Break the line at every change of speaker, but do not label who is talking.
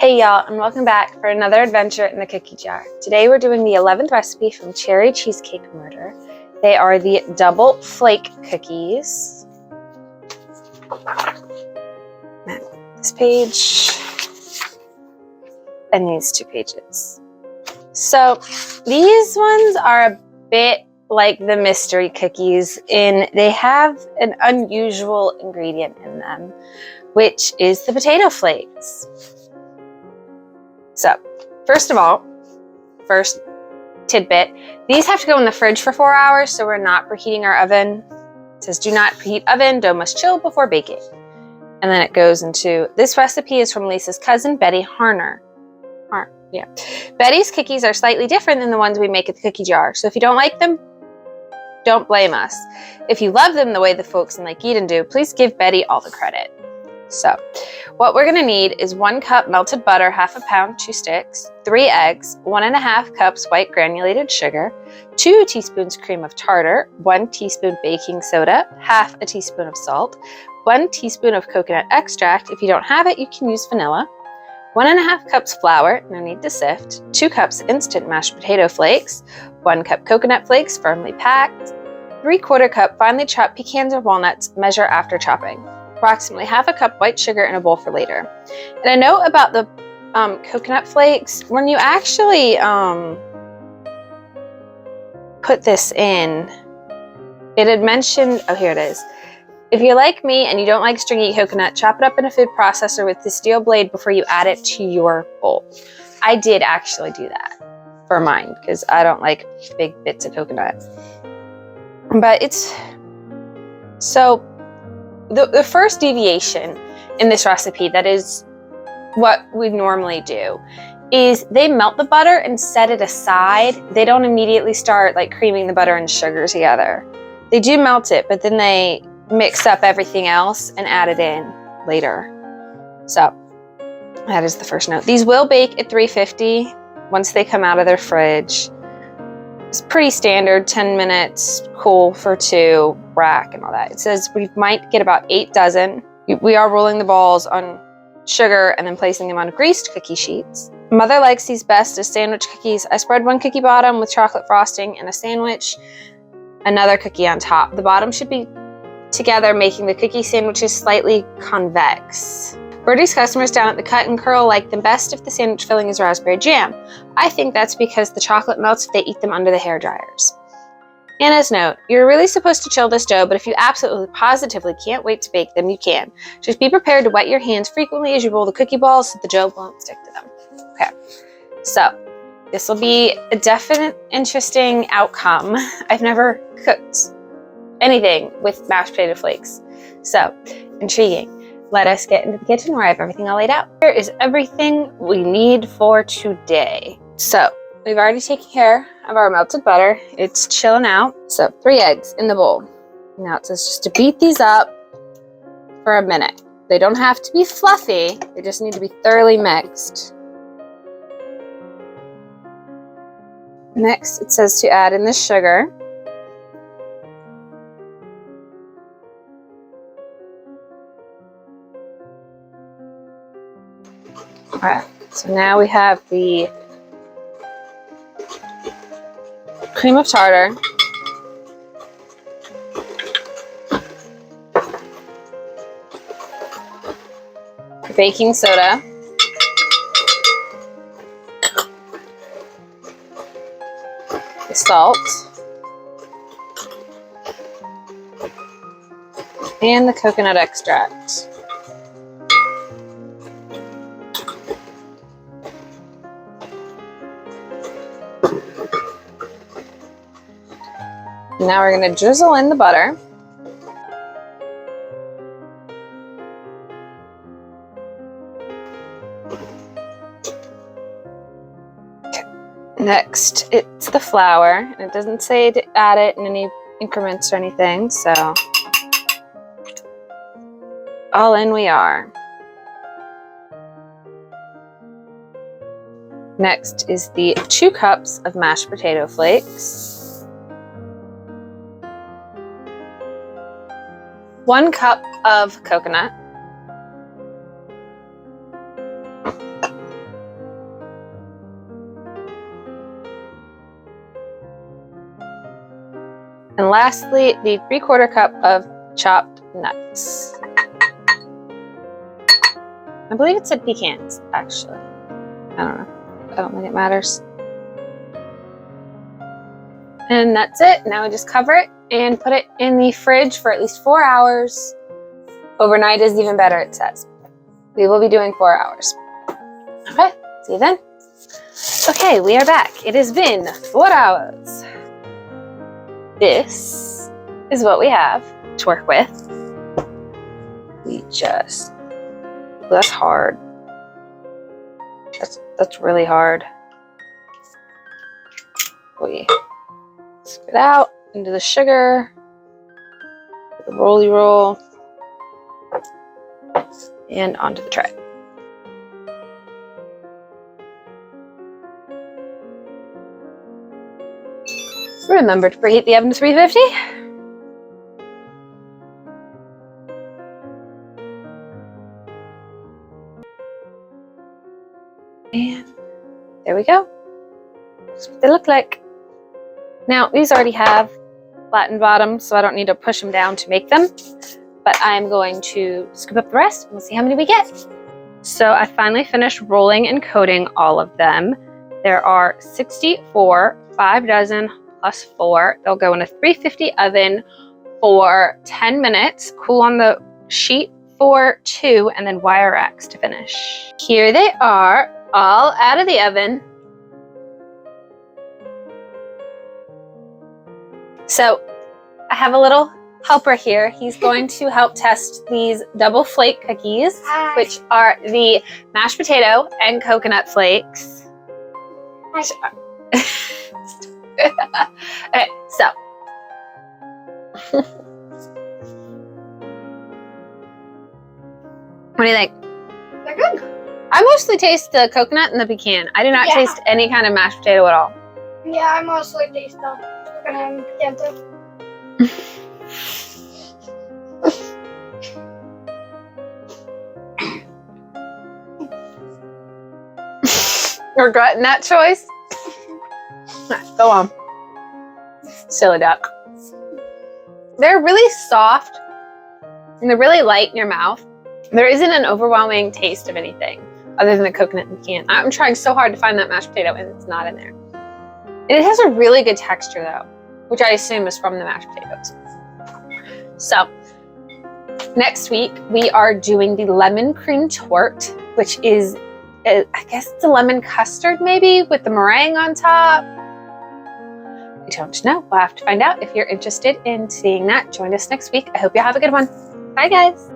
Hey y'all, and welcome back for another adventure in the cookie jar. Today we're doing the 11th recipe from Cherry Cheesecake Murder. They are the double flake cookies. This page and these two pages. So these ones are a bit like the mystery cookies in they have an unusual ingredient in them, which is the potato flakes. So, first of all, first tidbit, these have to go in the fridge for 4 hours, so we're not preheating our oven. It says do not preheat oven, dough must chill before baking. And then it goes into, this recipe is from Lisa's cousin, Betty Harner. Betty's cookies are slightly different than the ones we make at the cookie jar, so if you don't like them, don't blame us. If you love them the way the folks in Lake Eden do, please give Betty all the credit. So, what we're gonna need is 1 cup melted butter, half a pound, 2 sticks, 3 eggs, 1.5 cups white granulated sugar, 2 teaspoons cream of tartar, 1 teaspoon baking soda, half a teaspoon of salt, 1 teaspoon of coconut extract. If you don't have it, you can use vanilla, 1.5 cups flour, no need to sift, 2 cups instant mashed potato flakes, 1 cup coconut flakes firmly packed, 3/4 cup finely chopped pecans or walnuts, measure after chopping. Approximately half a cup white sugar in a bowl for later. And a note about the coconut flakes, when you actually put this in, it had mentioned, oh here it is, if you're like me and you don't like stringy coconut, chop it up in a food processor with the steel blade before you add it to your bowl. I did actually do that for mine because I don't like big bits of coconut. But it's, so the first deviation in this recipe, that is what we normally do, is they melt the butter and set it aside. They don't immediately start like creaming the butter and sugar together. They do melt it, but then they mix up everything else and add it in later. So that is the first note. These will bake at 350 once they come out of their fridge. It's pretty standard, 10 minutes, cool for 2, rack and all that. It says we might get about 8 dozen. We are rolling the balls on sugar and then placing them on greased cookie sheets. Mother likes these best as sandwich cookies. I spread 1 cookie bottom with chocolate frosting and a sandwich, another cookie on top. The bottom should be together, making the cookie sandwiches slightly convex. Birdie's customers down at the Cut and Curl like them best if the sandwich filling is raspberry jam. I think that's because the chocolate melts if they eat them under the hair dryers. Anna's note, you're really supposed to chill this dough, but if you absolutely positively can't wait to bake them, you can. Just be prepared to wet your hands frequently as you roll the cookie balls so the dough won't stick to them. Okay, so this will be a definite interesting outcome. I've never cooked anything with mashed potato flakes, so intriguing. Let us get into the kitchen where I have everything all laid out. Here is everything we need for today. So we've already taken care of our melted butter. It's chilling out. So 3 eggs in the bowl. Now it says just to beat these up for a minute. They don't have to be fluffy. They just need to be thoroughly mixed. Next, it says to add in the sugar. Alright, so now we have the cream of tartar, the baking soda, the salt, and the coconut extract. Now we're going to drizzle in the butter. Next, it's the flour, and it doesn't say to add it in any increments or anything, so all in we are. Next is the 2 cups of mashed potato flakes, 1 cup of coconut, then lastly, the 3/4 cup of chopped nuts. I believe it said pecans, actually. I don't know. I don't think it matters. And that's it. Now we just cover it and put it in the fridge for at least 4 hours. Overnight is even better, it says. We will be doing 4 hours. Okay, see you then. Okay, we are back. It has been 4 hours. This is what we have to work with. That's hard. That's really hard. We scoop it out into the sugar, the rolly roll, and onto the tray. Remember to preheat the oven to 350. And there we go. That's what they look like. Now, these already have flattened bottoms, so I don't need to push them down to make them. But I'm going to scoop up the rest and we'll see how many we get. So I finally finished rolling and coating all of them. There are 64, 5 dozen plus 4. They'll go in a 350 oven for 10 minutes, cool on the sheet for 2, and then wire racks to finish. Here they are, all out of the oven. So I have a little helper here. He's going to help test these double flake cookies, which are the mashed potato and coconut flakes. Okay, so what do you think?
They're good.
I mostly taste the coconut and the pecan. I do not taste any kind of mashed potato at all.
Yeah, I mostly taste the coconut and pecan too.
Regretting that choice? Go on. Silly duck. They're really soft and they're really light in your mouth. There isn't an overwhelming taste of anything other than the coconut and pecan. I'm trying so hard to find that mashed potato and it's not in there. And it has a really good texture though, which I assume is from the mashed potatoes. So next week we are doing the lemon cream torte, which is, I guess it's a lemon custard maybe with the meringue on top. I don't know. We'll have to find out. If you're interested in seeing that, join us next week. I hope you have a good one. Bye guys.